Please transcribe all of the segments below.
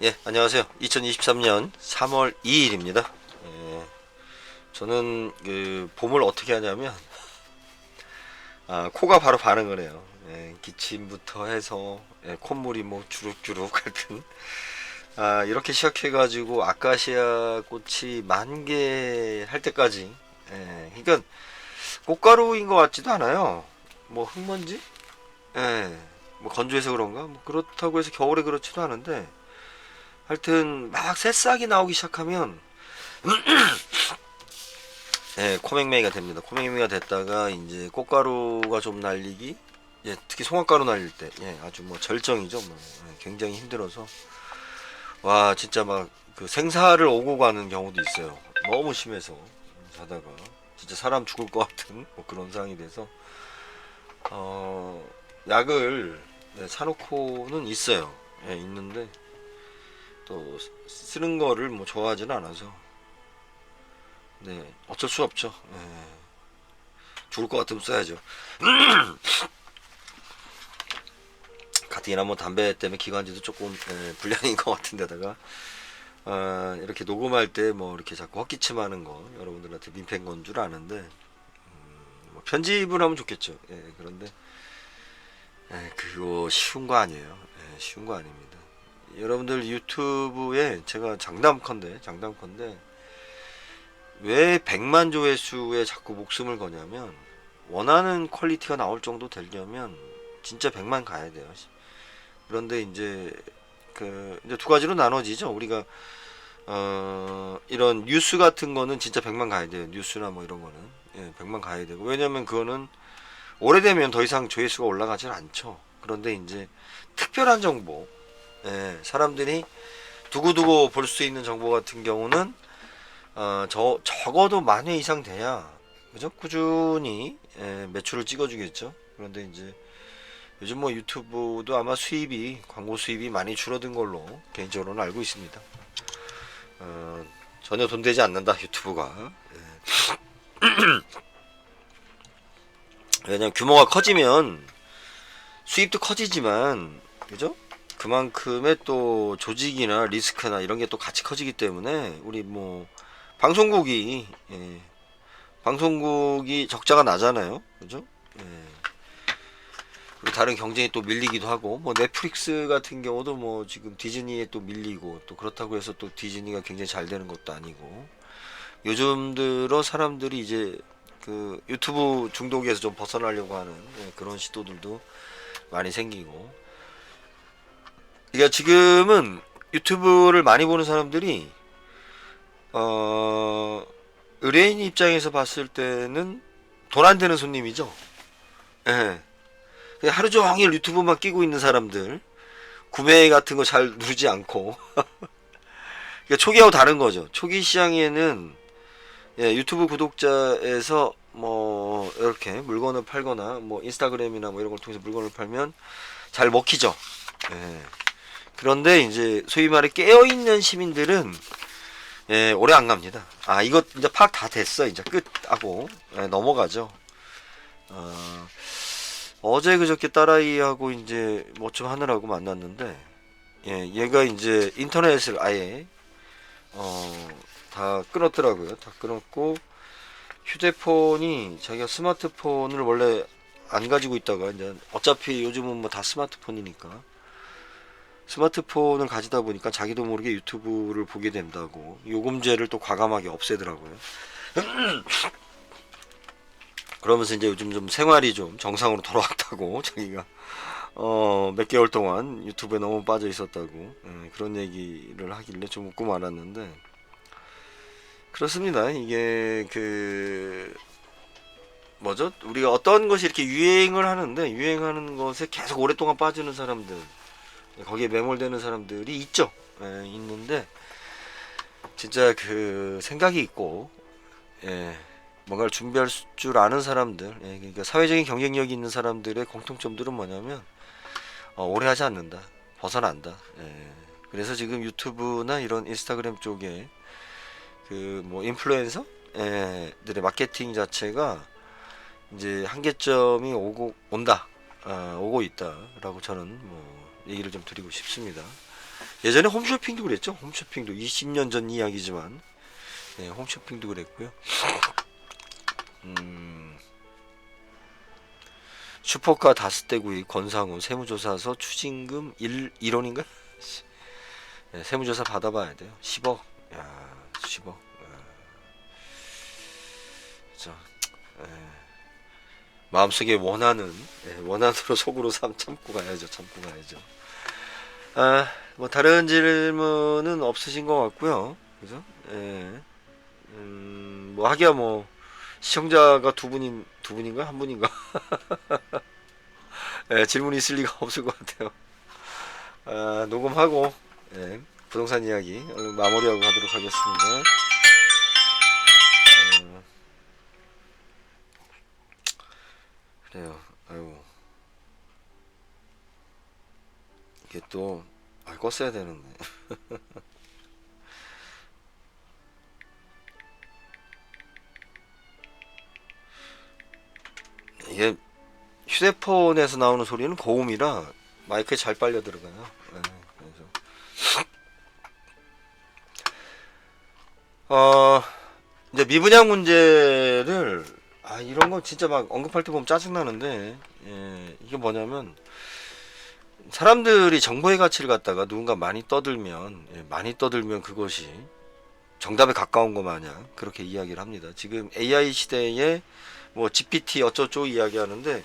예, 안녕하세요. 2023년 3월 2일입니다. 예, 저는 그 봄을 어떻게 하냐면, 코가 바로 반응을 해요. 예, 기침부터 해서, 콧물이 뭐 주룩주룩 하여튼, 이렇게 시작해가지고 아카시아 꽃이 만개할 때까지, 그러니까 꽃가루인 것 같지도 않아요. 뭐 흙먼지? 예, 뭐 건조해서 그런가? 뭐 그렇다고 해서 겨울에 그렇지도 않은데, 하여튼 막 새싹이 나오기 시작하면 코맹맹이가 됩니다. 코맹맹이가 됐다가 이제 꽃가루가 좀 날리기, 특히 송화가루 날릴 때, 아주 뭐 절정이죠. 뭐 굉장히 힘들어서 와 진짜 막 그 생사를 오고 가는 경우도 있어요. 너무 심해서 자다가 진짜 사람 죽을 것 같은 뭐 그런 상황이 돼서 어, 약을 사놓고는 있어요. 있는데 또 쓰는 거를 뭐 좋아하지는 않아서 어쩔 수 없죠. 죽을 것 같으면 써야죠. 가뜩이나 뭐 담배 때문에 기관지도 조금 불량인 것 같은데다가 이렇게 녹음할 때 뭐 이렇게 자꾸 헛기침하는 거 여러분들한테 민폐인 건 줄 아는데 뭐 편집을 하면 좋겠죠. 그런데 그거 쉬운 거 아니에요. 쉬운 거 아닙니다. 여러분들 유튜브에 제가 장담컨대 왜 100만 조회수에 자꾸 목숨을 거냐면 원하는 퀄리티가 나올 정도 되려면 진짜 100만 가야 돼요. 그런데 이제 이제 두 가지로 나눠지죠. 우리가 이런 뉴스 같은 거는 진짜 100만 가야 돼요. 뉴스나 뭐 이런 거는 100만 가야 되고 왜냐면 그거는 오래되면 더 이상 조회수가 올라가질 않죠. 그런데 이제 특별한 정보, 사람들이 두고두고 볼 수 있는 정보 같은 경우는 적어도 만 회 이상 돼야 그죠? 꾸준히 매출을 찍어주겠죠. 그런데 이제 요즘 뭐 유튜브도 아마 광고 수입이 많이 줄어든 걸로 개인적으로는 알고 있습니다. 전혀 돈 되지 않는다 유튜브가. 왜냐면 규모가 커지면 수입도 커지지만 그죠? 그만큼의 또 조직이나 리스크나 이런 게 또 같이 커지기 때문에 우리 뭐 방송국이 방송국이 적자가 나잖아요. 그죠? 예. 그리고 다른 경쟁이 또 밀리기도 하고 뭐 넷플릭스 같은 경우도 뭐 지금 디즈니에 또 밀리고 또 그렇다고 해서 또 디즈니가 굉장히 잘 되는 것도 아니고 요즘 들어 사람들이 이제 그 유튜브 중독에서 좀 벗어나려고 하는 그런 시도들도 많이 생기고 그러니까 지금은 유튜브를 많이 보는 사람들이 의뢰인 입장에서 봤을 때는 돈 안 되는 손님이죠. 예. 그냥 하루 종일 유튜브만 끼고 있는 사람들 구매 같은 거 잘 누르지 않고 그러니까 초기하고 다른 거죠. 초기 시장에는 유튜브 구독자에서 뭐 이렇게 물건을 팔거나 뭐 인스타그램이나 뭐 이런 걸 통해서 물건을 팔면 잘 먹히죠. 예. 그런데 이제 소위 말해 깨어있는 시민들은 오래 안 갑니다. 이거 이제 파악 다 됐어. 이제 끝 하고 넘어가죠. 어제 그저께 딸아이하고 이제 뭐 좀 하느라고 만났는데 얘가 이제 인터넷을 아예 다 끊었더라고요. 다 끊었고 휴대폰이 자기가 스마트폰을 원래 안 가지고 있다가 이제 어차피 요즘은 뭐 다 스마트폰이니까 스마트폰을 가지다 보니까 자기도 모르게 유튜브를 보게 된다고 요금제를 또 과감하게 없애더라고요. 그러면서 이제 요즘 좀 생활이 좀 정상으로 돌아왔다고 자기가 몇 개월 동안 유튜브에 너무 빠져 있었다고 그런 얘기를 하길래 좀 웃고 말았는데 그렇습니다. 이게 그 뭐죠? 우리가 어떤 것이 이렇게 유행을 하는데 유행하는 것에 계속 오랫동안 빠지는 사람들 거기에 매몰되는 사람들이 있죠. 있는데 진짜 그 생각이 있고 뭔가를 준비할 줄 아는 사람들 그러니까 사회적인 경쟁력이 있는 사람들의 공통점들은 뭐냐면 오래 하지 않는다. 벗어난다. 그래서 지금 유튜브나 이런 인스타그램 쪽에 그 뭐 인플루엔서들의 마케팅 자체가 이제 한계점이 오고 있다라고 저는 뭐 얘기를 좀 드리고 싶습니다. 예전에 홈쇼핑도 그랬죠. 홈쇼핑도 20년 전 이야기지만, 네, 홈쇼핑도 그랬고요. 슈퍼카 다스떼구이 권상우 세무조사서 추징금 1원인가? 네, 세무조사 받아봐야 돼요. 10억. 야, 10억. 그죠. 마음속에 원하는, 원한으로 속으로 참고 가야죠. 참고 가야죠. 뭐 다른 질문은 없으신 것 같고요. 그죠? 뭐 하기야 뭐 시청자가 두 분인가 한 분인가? 질문이 있을 리가 없을 것 같아요. 녹음하고 부동산 이야기 마무리하고 가도록 하겠습니다. 그래요. 아이고 이게 또 껐어야 되는데. 이게 휴대폰에서 나오는 소리는 고음이라 마이크에 잘 빨려 들어가요. 그래서 이제 미분양 문제를 이런 거 진짜 막 언급할 때 보면 짜증 나는데 이게 뭐냐면 사람들이 정보의 가치를 갖다가 누군가 많이 떠들면 그것이 정답에 가까운 거 마냥 그렇게 이야기를 합니다. 지금 AI 시대에 뭐 GPT 어쩌고 이야기하는데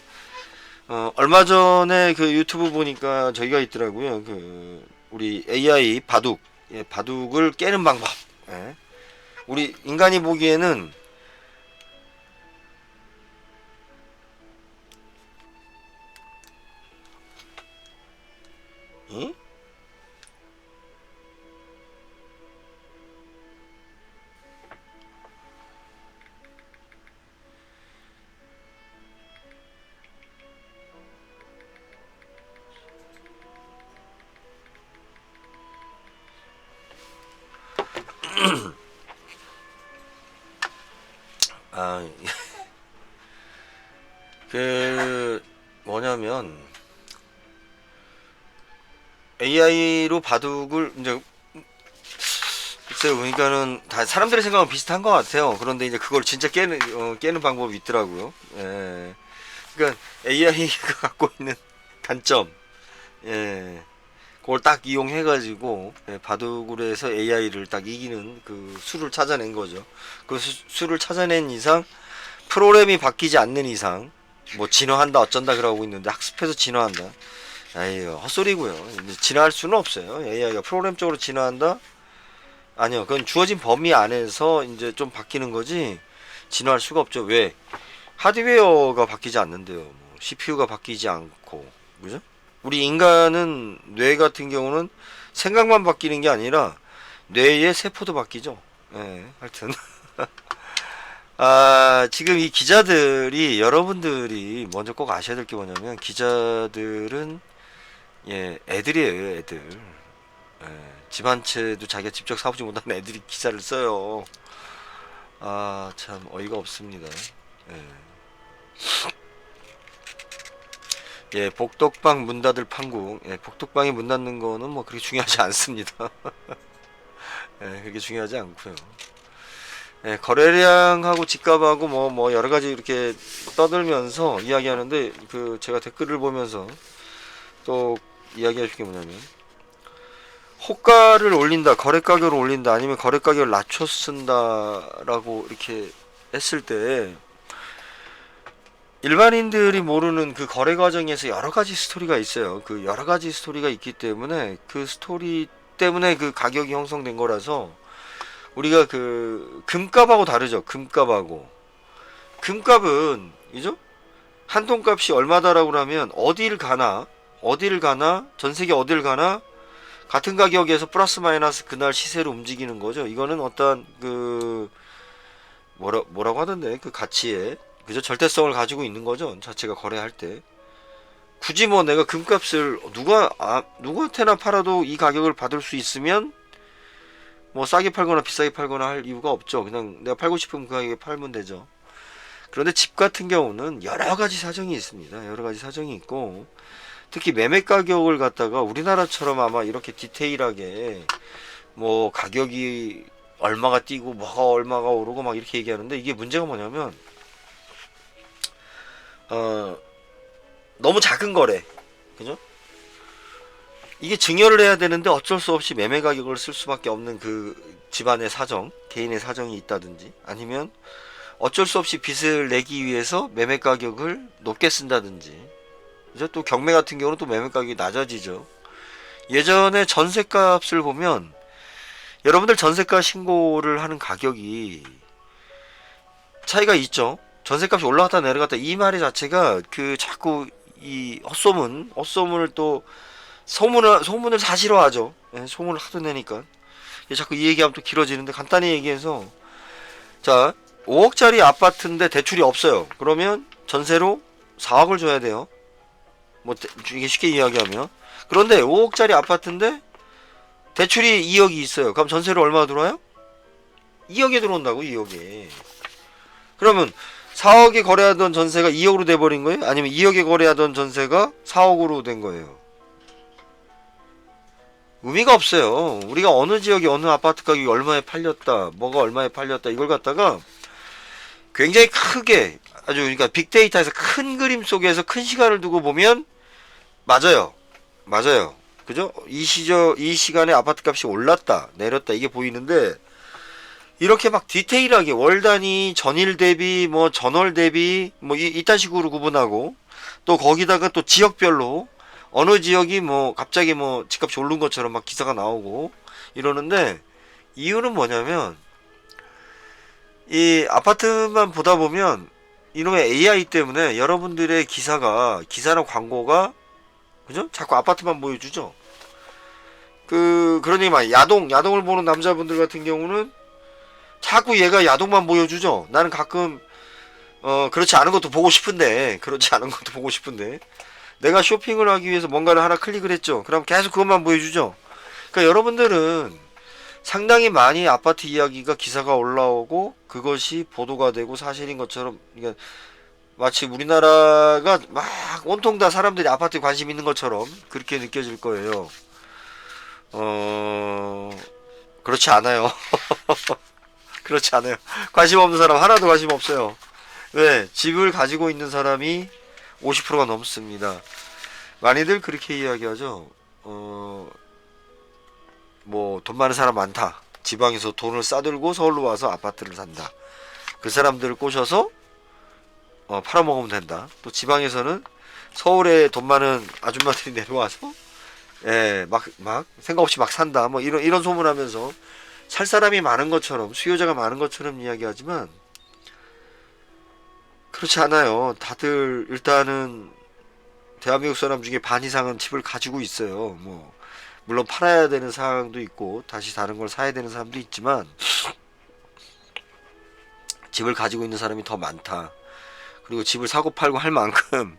얼마 전에 그 유튜브 보니까 저기가 있더라고요. 그 우리 AI 바둑, 바둑을 깨는 방법. 우리 인간이 보기에는 응? 그 뭐냐면 AI로 바둑을 이제 글쎄요, 그러니까는 다 사람들의 생각은 비슷한 것 같아요. 그런데 이제 그걸 진짜 깨는 방법이 있더라고요. 그러니까 AI가 갖고 있는 단점, 그걸 딱 이용해가지고 바둑으로 해서 AI를 딱 이기는 그 수를 찾아낸 거죠. 그 수를 찾아낸 이상 프로그램이 바뀌지 않는 이상 뭐 진화한다 어쩐다 그러고 있는데 학습해서 진화한다. 아유 헛소리고요. 진화할 수는 없어요. AI가 프로그램적으로 진화한다? 아니요, 그건 주어진 범위 안에서 이제 좀 바뀌는 거지 진화할 수가 없죠. 왜? 하드웨어가 바뀌지 않는데요. 뭐 CPU가 바뀌지 않고, 그죠? 우리 인간은 뇌 같은 경우는 생각만 바뀌는 게 아니라 뇌의 세포도 바뀌죠. 하여튼 지금 이 기자들이 여러분들이 먼저 꼭 아셔야 될 게 뭐냐면 기자들은 애들이에요, 애들. 집 한 채도 자기가 직접 사보지 못한 애들이 기사를 써요. 참 어이가 없습니다. 복덕방 문 닫을 판국. 복덕방이 문 닫는 거는 뭐 그렇게 중요하지 않습니다. 그렇게 중요하지 않고요. 거래량하고 집값하고 뭐 여러 가지 이렇게 떠들면서 이야기하는데 그 제가 댓글을 보면서 또 이야기해 줄게 뭐냐면 호가를 올린다, 거래 가격을 올린다, 아니면 거래 가격을 낮춰 쓴다라고 이렇게 했을 때 일반인들이 모르는 그 거래 과정에서 여러 가지 스토리가 있어요. 그 여러 가지 스토리가 있기 때문에 그 스토리 때문에 그 가격이 형성된 거라서 우리가 그 금값하고 다르죠. 금값은 이죠? 한 톤값이 얼마다라고 하면 어디를 가나 전 세계 어디를 가나 같은 가격에서 플러스 마이너스 그날 시세로 움직이는 거죠. 이거는 어떤 그 뭐라고 하던데 그 가치에 그죠? 절대성을 가지고 있는 거죠. 자체가 거래할 때 굳이 뭐 내가 금값을 누구한테나 팔아도 이 가격을 받을 수 있으면 뭐 싸게 팔거나 비싸게 팔거나 할 이유가 없죠. 그냥 내가 팔고 싶으면 그 가격에 팔면 되죠. 그런데 집 같은 경우는 여러 가지 사정이 있습니다. 여러 가지 사정이 있고 특히 매매 가격을 갖다가 우리나라처럼 아마 이렇게 디테일하게 뭐 가격이 얼마가 뛰고 뭐가 얼마가 오르고 막 이렇게 얘기하는데, 이게 문제가 뭐냐면 너무 작은 거래, 그죠? 이게 증여를 해야 되는데 어쩔 수 없이 매매 가격을 쓸 수밖에 없는 그 집안의 사정, 개인의 사정이 있다든지, 아니면 어쩔 수 없이 빚을 내기 위해서 매매 가격을 높게 쓴다든지, 그죠? 또 경매 같은 경우는 또 매매 가격이 낮아지죠. 예전에 전셋값을 보면 여러분들 전셋가 신고를 하는 가격이 차이가 있죠. 전셋값이 올라갔다 내려갔다 이 말이 자체가 그 자꾸 이 헛소문을 또 소문을 사실화하죠. 예, 소문을 하도 내니까 자꾸 이 얘기하면 또 길어지는데, 간단히 얘기해서 자 5억짜리 아파트인데 대출이 없어요. 그러면 전세로 4억을 줘야 돼요. 뭐 이게 쉽게 이야기하면. 그런데 5억짜리 아파트인데 대출이 2억이 있어요. 그럼 전세로 얼마 들어와요? 2억에 들어온다고, 2억에. 그러면 4억에 거래하던 전세가 2억으로 돼버린 거예요? 아니면 2억에 거래하던 전세가 4억으로 된 거예요? 의미가 없어요. 우리가 어느 지역에 어느 아파트 가격이 얼마에 팔렸다, 뭐가 얼마에 팔렸다, 이걸 갖다가 굉장히 크게, 아주 그러니까 빅데이터에서 큰 그림 속에서 큰 시간을 두고 보면 맞아요. 그죠? 이 시간에 아파트 값이 올랐다, 내렸다, 이게 보이는데, 이렇게 막 디테일하게 월 단위, 전일 대비, 뭐 전월 대비, 뭐 이딴 식으로 구분하고, 또 거기다가 또 지역별로 어느 지역이 뭐 갑자기 뭐 집값이 오른 것처럼 막 기사가 나오고 이러는데, 이유는 뭐냐면 이 아파트만 보다 보면 이놈의 AI 때문에 여러분들의 기사나 광고가, 그죠? 자꾸 아파트만 보여주죠. 그러니 막 야동을 보는 남자분들 같은 경우는 자꾸 얘가 야동만 보여주죠. 나는 가끔 그렇지 않은 것도 보고 싶은데 내가 쇼핑을 하기 위해서 뭔가를 하나 클릭을 했죠. 그럼 계속 그것만 보여주죠. 그러니까 여러분들은 상당히 많이 아파트 이야기가 기사가 올라오고 그것이 보도가 되고 사실인 것처럼, 그러니까 마치 우리나라가 막 온통 다 사람들이 아파트에 관심 있는 것처럼 그렇게 느껴질 거예요. 그렇지 않아요. 그렇지 않아요. 관심 없는 사람 하나도 관심 없어요. 왜? 집을 가지고 있는 사람이 50%가 넘습니다. 많이들 그렇게 이야기하죠. 뭐 돈 많은 사람 많다. 지방에서 돈을 싸들고 서울로 와서 아파트를 산다. 그 사람들을 꼬셔서 팔아먹으면 된다. 또 지방에서는 서울에 돈 많은 아줌마들이 내려와서 막 생각 없이 막 산다. 뭐 이런 소문하면서 살 사람이 많은 것처럼, 수요자가 많은 것처럼 이야기하지만 그렇지 않아요. 다들 일단은 대한민국 사람 중에 반 이상은 집을 가지고 있어요. 뭐 물론 팔아야 되는 상황도 있고 다시 다른 걸 사야 되는 사람도 있지만 집을 가지고 있는 사람이 더 많다. 그리고 집을 사고 팔고 할 만큼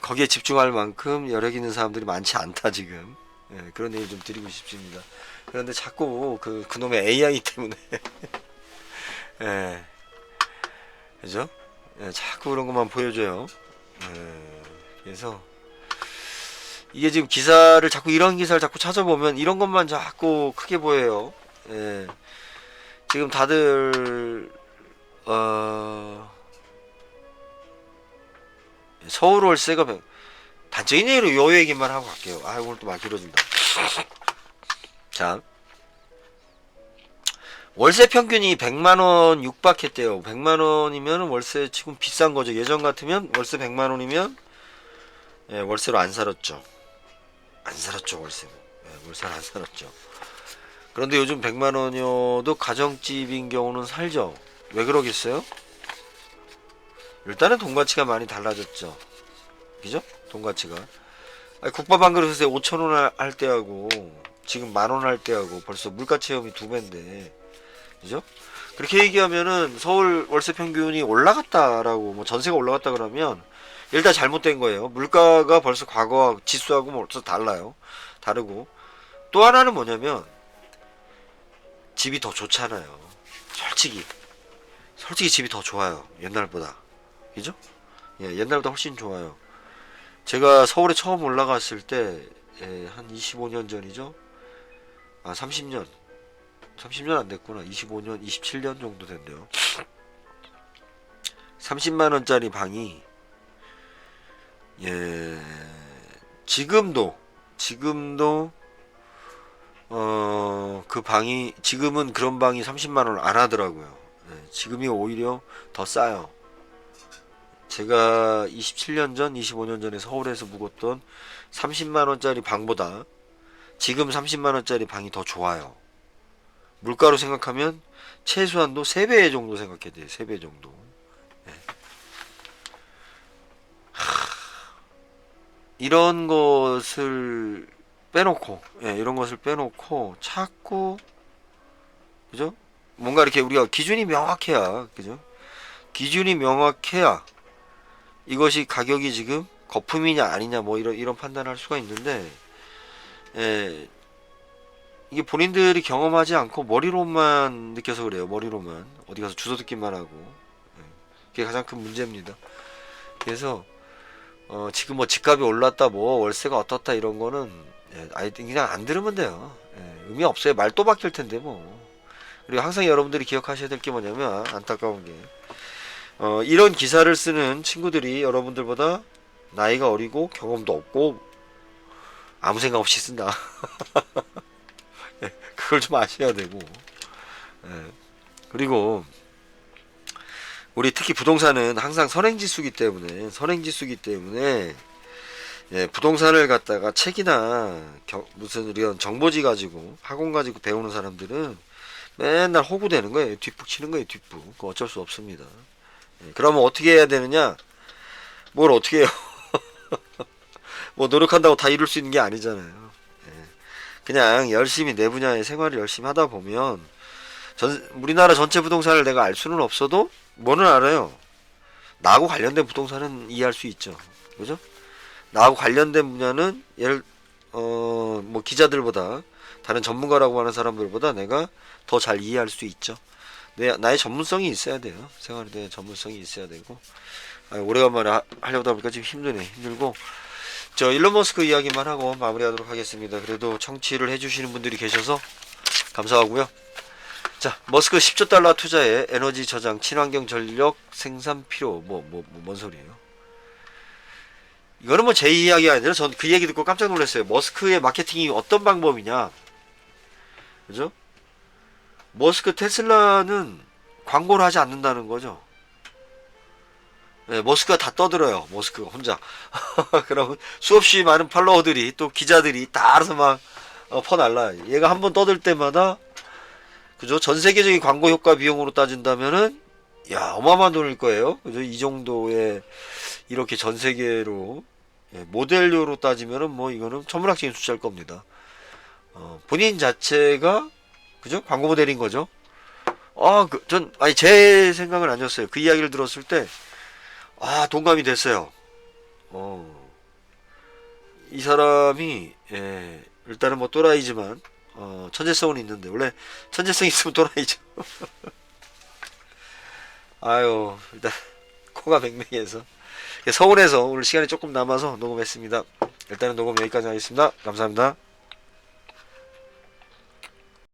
거기에 집중할 만큼 여력 있는 사람들이 많지 않다 지금. 그런 얘기 좀 드리고 싶습니다. 그런데 자꾸 그놈의 AI 때문에 그죠? 자꾸 그런 것만 보여줘요. 그래서 이게 지금 자꾸 이런 기사를 자꾸 찾아보면 이런 것만 자꾸 크게 보여요. 지금 다들 서울 월세가 단적인 예로 요 얘기만 하고 갈게요. 오늘 또 막 길어진다. 자, 월세 평균이 100만원 육박했대요. 100만원이면 월세 지금 비싼 거죠. 예전 같으면 월세 100만원이면 월세로 안 살았죠. 월세로. 월세를 안 살았죠. 그런데 요즘 100만원이어도 가정집인 경우는 살죠. 왜 그러겠어요? 일단은 돈 가치가 많이 달라졌죠. 그죠? 돈 가치가. 국밥 한 그릇에 5천원 할 때하고 지금 만원 할 때하고 벌써 물가 체험이 2배인데, 그죠? 그렇게 얘기하면은 서울 월세 평균이 올라갔다라고, 뭐 전세가 올라갔다 그러면 일단 잘못된 거예요. 물가가 벌써 과거와 지수하고 벌써 다르고, 또 하나는 뭐냐면 집이 더 좋잖아요. 솔직히 집이 더 좋아요. 옛날보다. 그죠? 옛날보다 훨씬 좋아요. 제가 서울에 처음 올라갔을 때, 한 25년 전이죠. 아, 30년 안 됐구나. 25년, 27년 정도 됐네요. 30만 원짜리 방이, 예, 지금도 그 방이, 지금은 그런 방이 30만 원을 안 하더라고요. 예, 지금이 오히려 더 싸요. 제가 27년 전, 25년 전에 서울에서 묵었던 30만 원짜리 방보다 지금 30만 원짜리 방이 더 좋아요. 물가로 생각하면 최소한도 3배 정도 생각해야 돼요. 3배 정도. 예. 이런 것을 빼놓고, 예, 이런 것을 빼놓고 자꾸, 그죠? 뭔가 이렇게 우리가 기준이 명확해야, 그죠? 기준이 명확해야 이것이 가격이 지금 거품이냐 아니냐 뭐 이런 판단을 할 수가 있는데, 예, 이게 본인들이 경험하지 않고 머리로만 느껴서 그래요. 머리로만 어디 가서 주소 듣기만 하고. 예, 그게 가장 큰 문제입니다. 그래서 지금 뭐 집값이 올랐다 뭐 월세가 어떻다 이런 거는, 예, 아예 그냥 안 들으면 돼요. 예, 의미 없어요. 말 또 바뀔 텐데 뭐. 그리고 항상 여러분들이 기억하셔야 될 게 뭐냐면, 안타까운 게, 이런 기사를 쓰는 친구들이 여러분들보다 나이가 어리고 경험도 없고 아무 생각 없이 쓴다. 예, 그걸 좀 아셔야 되고. 예, 그리고 우리 특히 부동산은 항상 선행지수기 때문에, 예, 부동산을 갖다가 책이나 무슨 이런 정보지 가지고 학원 가지고 배우는 사람들은 맨날 호구되는 거예요. 뒷북 치는 거예요. 뒷북. 그거 어쩔 수 없습니다. 예, 그러면 어떻게 해야 되느냐? 뭘 어떻게 해요? 뭐 노력한다고 다 이룰 수 있는 게 아니잖아요. 예, 그냥 열심히 내 분야의 생활을 열심히 하다 보면, 우리나라 전체 부동산을 내가 알 수는 없어도 뭐는 알아요. 나하고 관련된 부동산은 이해할 수 있죠. 그죠? 나하고 관련된 분야는 뭐 기자들보다, 다른 전문가라고 하는 사람들보다 내가 더 잘 이해할 수 있죠. 나의 전문성이 있어야 돼요. 생활에 대한 전문성이 있어야 되고. 오래간만에 하려다 보니까 지금 힘들고. 저 일론 머스크 이야기만 하고 마무리하도록 하겠습니다. 그래도 청취를 해주시는 분들이 계셔서 감사하고요. 자, 머스크 10조 달러 투자에 에너지 저장, 친환경 전력 생산 필요, 뭔 소리예요? 이거는 뭐 제 이야기가 아니라 전 그 얘기 듣고 깜짝 놀랐어요. 머스크의 마케팅이 어떤 방법이냐? 그죠? 머스크 테슬라는 광고를 하지 않는다는 거죠. 네, 머스크가 다 떠들어요. 머스크가 혼자. 그러면 수없이 많은 팔로워들이, 또 기자들이 다 알아서 막 퍼날라. 얘가 한번 떠들 때마다, 그죠? 전 세계적인 광고 효과 비용으로 따진다면은, 야, 어마어마한 돈일 거예요. 그죠? 이 정도의, 이렇게 전 세계로, 예, 모델료로 따지면은 뭐 이거는 천문학적인 숫자일 겁니다. 본인 자체가, 그죠? 광고 모델인 거죠. 아니, 제 생각은 아니었어요. 그 이야기를 들었을 때, 동감이 됐어요. 이 사람이, 예, 일단은 뭐 또라이지만, 천재성은 있는데, 원래 천재성 있으면 또라이죠. 아유, 일단, 코가 맹맹해서. 서울에서 오늘 시간이 조금 남아서 녹음했습니다. 일단은 녹음 여기까지 하겠습니다. 감사합니다.